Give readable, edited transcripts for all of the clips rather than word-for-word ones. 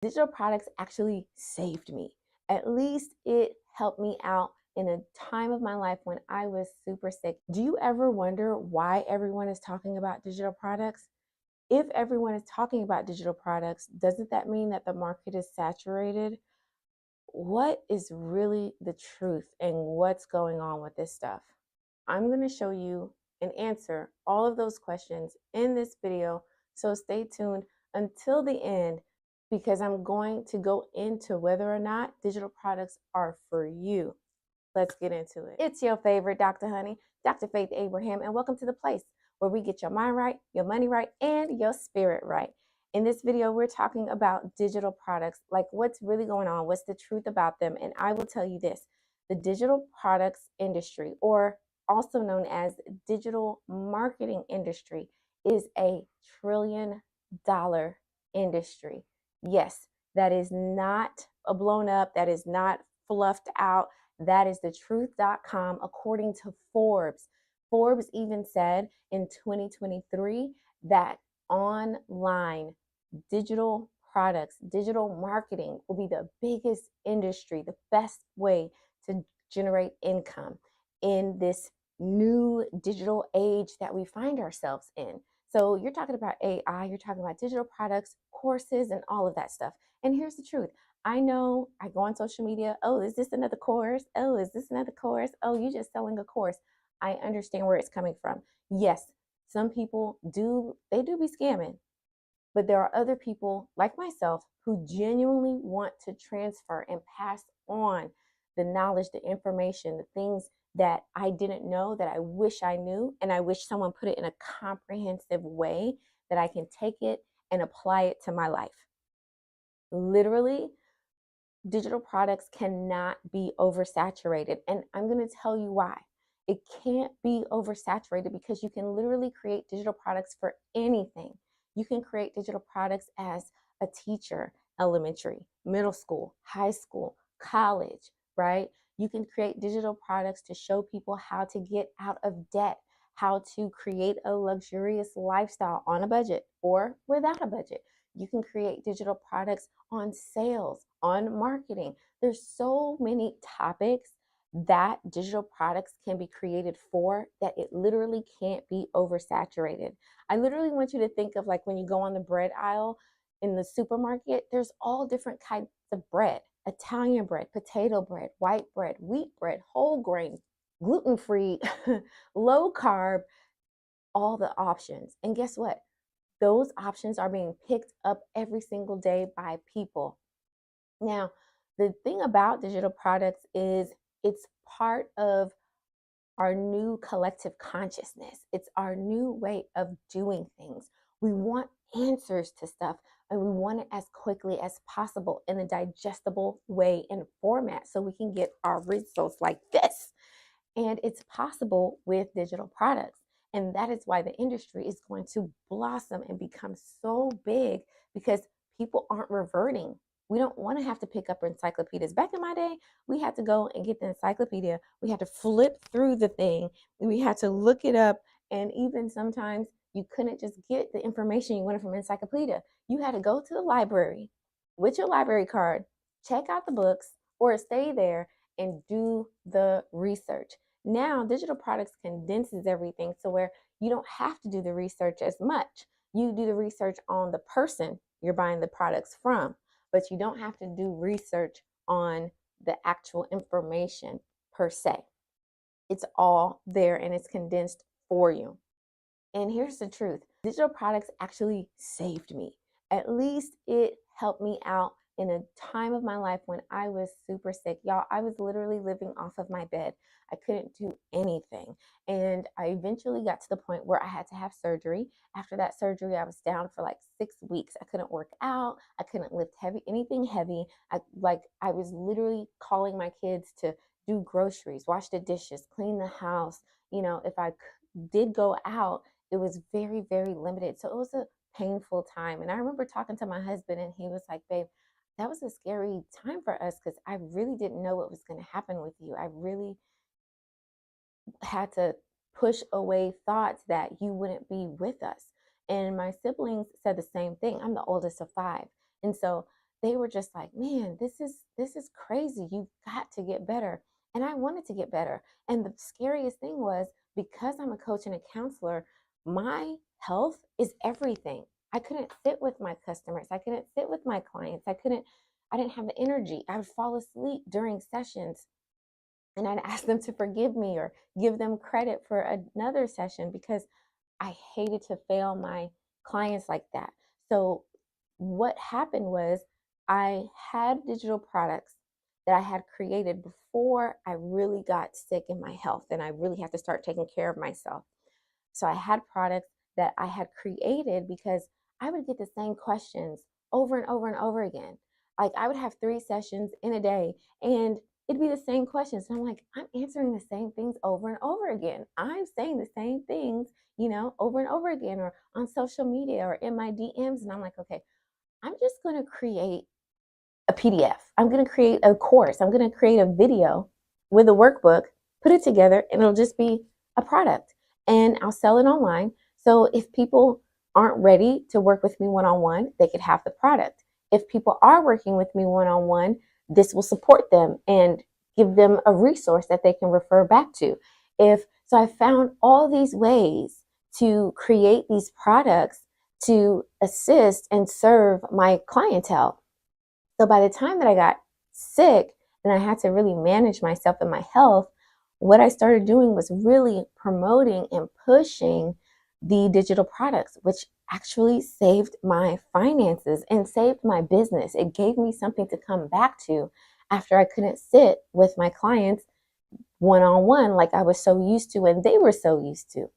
Digital products actually saved me. At least it helped me out in a time of my life when I was super sick. Do you ever wonder why everyone is talking about digital products? If everyone is talking about digital products, doesn't that mean that the market is saturated? What is really the truth and what's going on with this stuff? I'm going to show you and answer all of those questions in this video. So stay tuned until the end because I'm going to go into whether or not digital products are for you. Let's get into it. It's your favorite Dr. Honey, Dr. Faith Abraham, and welcome to the place where we get your mind right, your money right, and your spirit right. In this video, we're talking about digital products, like what's really going on, what's the truth about them, and I will tell you this. The digital products industry, or also known as digital marketing industry, is a $1 trillion industry. Yes, that is not a blown up, that is not fluffed out. That is the truth.com according to Forbes. Forbes even said in 2023 that online digital products, digital marketing will be the biggest industry, the best way to generate income in this new digital age that we find ourselves in. So you're talking about AI, you're talking about digital products, courses, and all of that stuff. And here's the truth. I know I go on social media. Oh, is this another course? Oh, is this another course? Oh, you just selling a course. I understand where it's coming from. Yes, some people they do be scamming, but there are other people like myself who genuinely want to transfer and pass on the knowledge, the information, the things that I didn't know that I wish I knew. And I wish someone put it in a comprehensive way that I can take it and apply it to my life. Literally, digital products cannot be oversaturated. And I'm going to tell you why. It can't be oversaturated because you can literally create digital products for anything. You can create digital products as a teacher, elementary, middle school, high school, college, right? You can create digital products to show people how to get out of debt, how to create a luxurious lifestyle on a budget or without a budget. You can create digital products on sales, on marketing. There's so many topics that digital products can be created for that it literally can't be oversaturated. I literally want you to think of like when you go on the bread aisle in the supermarket, there's all different kinds of bread. Italian bread, potato bread, white bread, wheat bread, whole grain, gluten-free, low carb, all the options. And guess what? Those options are being picked up every single day by people. Now, the thing about digital products is it's part of our new collective consciousness. It's our new way of doing things. We want answers to stuff and we want it as quickly as possible in a digestible way and format so we can get our results like this. And it's possible with digital products. And that is why the industry is going to blossom and become so big because people aren't reverting. We don't want to have to pick up encyclopedias. Back in my day, we had to go and get the encyclopedia. We had to flip through the thing. We had to look it up. And even sometimes you couldn't just get the information you wanted from encyclopedia. You had to go to the library with your library card, check out the books, or stay there and do the research. Now, digital products condenses everything so where you don't have to do the research as much. You do the research on the person you're buying the products from, but you don't have to do research on the actual information per se. It's all there and it's condensed for you. And here's the truth. Digital products actually saved me. At least it helped me out in a time of my life when I was super sick. Y'all, I was literally living off of my bed. I couldn't do anything. And I eventually got to the point where I had to have surgery. After that surgery, I was down for like 6 weeks. I couldn't work out. I couldn't lift anything heavy. I was literally calling my kids to do groceries, wash the dishes, clean the house. You know, if I did go out, it was very, very limited. So it was a painful time. And I remember talking to my husband and he was like, babe, that was a scary time for us because I really didn't know what was going to happen with you. I really had to push away thoughts that you wouldn't be with us. And my siblings said the same thing. I'm the oldest of five. And so they were just like, man, this is crazy. You've got to get better. And I wanted to get better. And the scariest thing was, because I'm a coach and a counselor, my health is everything. I couldn't sit with my customers. I couldn't sit with my clients. I didn't have the energy. I would fall asleep during sessions, and I'd ask them to forgive me or give them credit for another session because I hated to fail my clients like that. So what happened was, I had digital products that I had created before I really got sick in my health and I really had to start taking care of myself. So I had products that I had created because I would get the same questions over and over and over again. Like, I would have 3 sessions in a day and it'd be the same questions. And I'm like, I'm answering the same things over and over again. I'm saying the same things, over and over again, or on social media or in my DMs. And I'm like, okay, I'm just going to create a PDF. I'm going to create a course. I'm going to create a video with a workbook, put it together, and it'll just be a product. And I'll sell it online. So if people aren't ready to work with me one-on-one, they could have the product. If people are working with me one-on-one, this will support them and give them a resource that they can refer back to. So I found all these ways to create these products to assist and serve my clientele. So by the time that I got sick and I had to really manage myself and my health, what I started doing was really promoting and pushing the digital products, which actually saved my finances and saved my business. It gave me something to come back to after I couldn't sit with my clients one-on-one like I was so used to and they were so used to.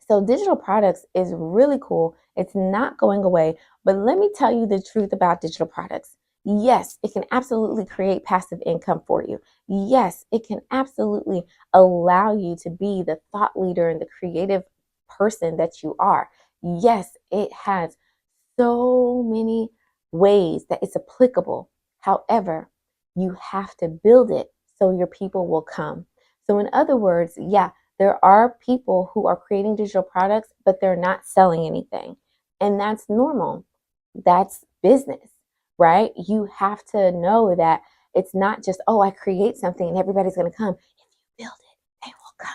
So digital products is really cool. It's not going away. But let me tell you the truth about digital products. Yes, it can absolutely create passive income for you. Yes, it can absolutely allow you to be the thought leader and the creative person that you are. Yes, it has so many ways that it's applicable. However, you have to build it so your people will come. So in other words, yeah, there are people who are creating digital products, but they're not selling anything. And that's normal. That's business, right? You have to know that it's not just, oh, I create something and everybody's going to come. If you build it, they will come.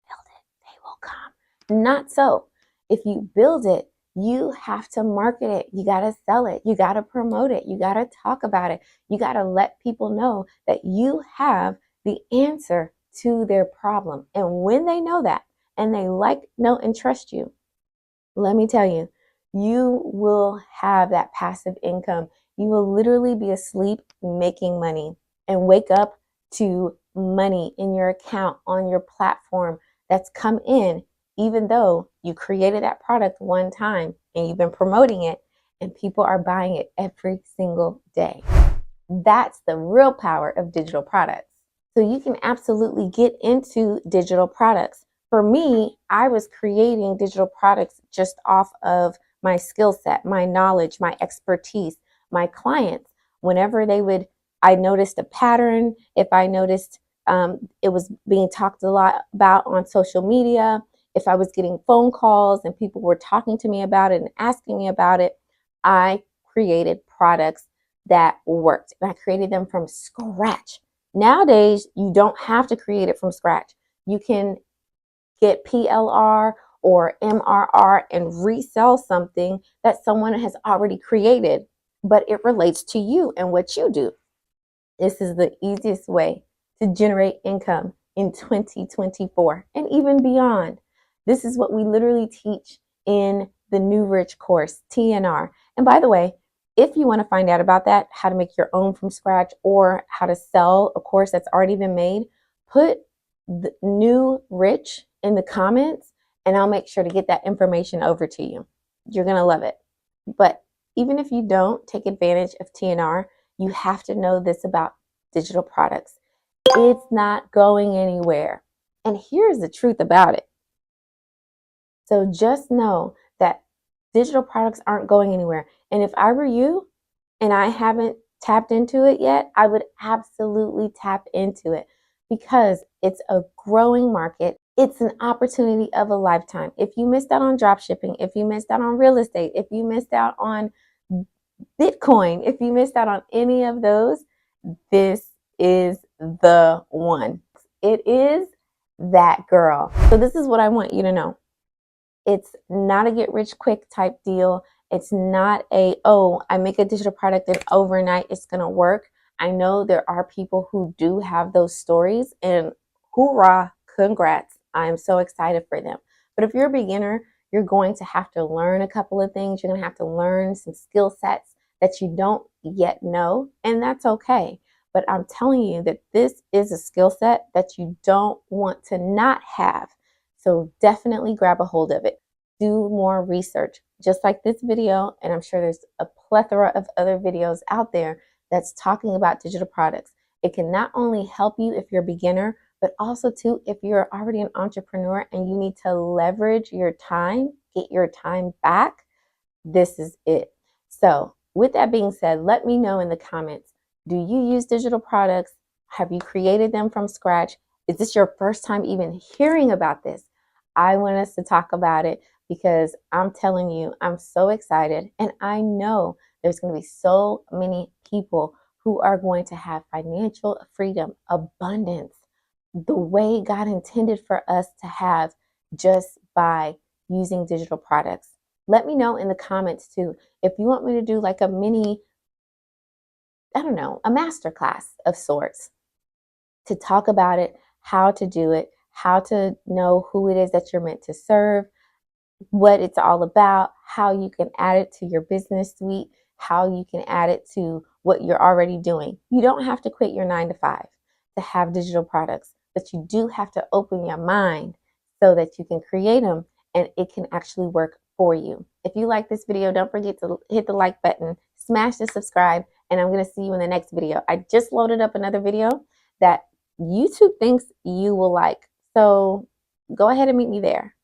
Build it, they will come. Not so. If you build it, you have to market it. You got to sell it. You got to promote it. You got to talk about it. You got to let people know that you have the answer to their problem. And when they know that and they like, know, and trust you, let me tell you, you will have that passive income. You will literally be asleep making money and wake up to money in your account on your platform that's come in, even though you created that product one time and you've been promoting it and people are buying it every single day. That's the real power of digital products. So you can absolutely get into digital products. For me, I was creating digital products just off of my skill set, my knowledge, my expertise, my clients. Whenever I noticed a pattern, if I noticed it was being talked a lot about on social media, if I was getting phone calls and people were talking to me about it and asking me about it, I created products that worked. And I created them from scratch. Nowadays, you don't have to create it from scratch. You can get PLR or MRR and resell something that someone has already created, but it relates to you and what you do. This is the easiest way to generate income in 2024 and even beyond. This is what we literally teach in the New Rich course, TNR. And by the way, if you want to find out about that, how to make your own from scratch or how to sell a course that's already been made, put the New Rich in the comments and I'll make sure to get that information over to you. You're going to love it. But even if you don't take advantage of TNR, you have to know this about digital products. It's not going anywhere. And here's the truth about it. So just know that digital products aren't going anywhere. And if I were you and I haven't tapped into it yet, I would absolutely tap into it because it's a growing market. It's an opportunity of a lifetime. If you missed out on drop shipping, if you missed out on real estate, if you missed out on Bitcoin. If you missed out on any of those, this is the one. It is that girl. So this is what I want you to know. It's not a get rich quick type deal. It's not a, oh, I make a digital product and overnight it's going to work. I know there are people who do have those stories, and hoorah, congrats. I'm so excited for them. But if you're a beginner, you're going to have to learn a couple of things. You're going to have to learn some skill sets that you don't yet know, and that's okay. But I'm telling you that this is a skill set that you don't want to not have. So definitely grab a hold of it. Do more research, just like this video, and I'm sure there's a plethora of other videos out there that's talking about digital products. It can not only help you if you're a beginner, but also too if you're already an entrepreneur and you need to leverage your time, get your time back. This is it. So with that being said, let me know in the comments, do you use digital products? Have you created them from scratch? Is this your first time even hearing about this? I want us to talk about it because I'm telling you, I'm so excited. And I know there's going to be so many people who are going to have financial freedom, abundance, the way God intended for us to have just by using digital products. Let me know in the comments too if you want me to do like a mini, I don't know, a masterclass of sorts to talk about it, how to do it, how to know who it is that you're meant to serve, what it's all about, how you can add it to your business suite, how you can add it to what you're already doing. You don't have to quit your 9 to 5 to have digital products, but you do have to open your mind so that you can create them and it can actually work for you. If you like this video, don't forget to hit the like button, smash the subscribe, and I'm going to see you in the next video. I just loaded up another video that YouTube thinks you will like. So go ahead and meet me there.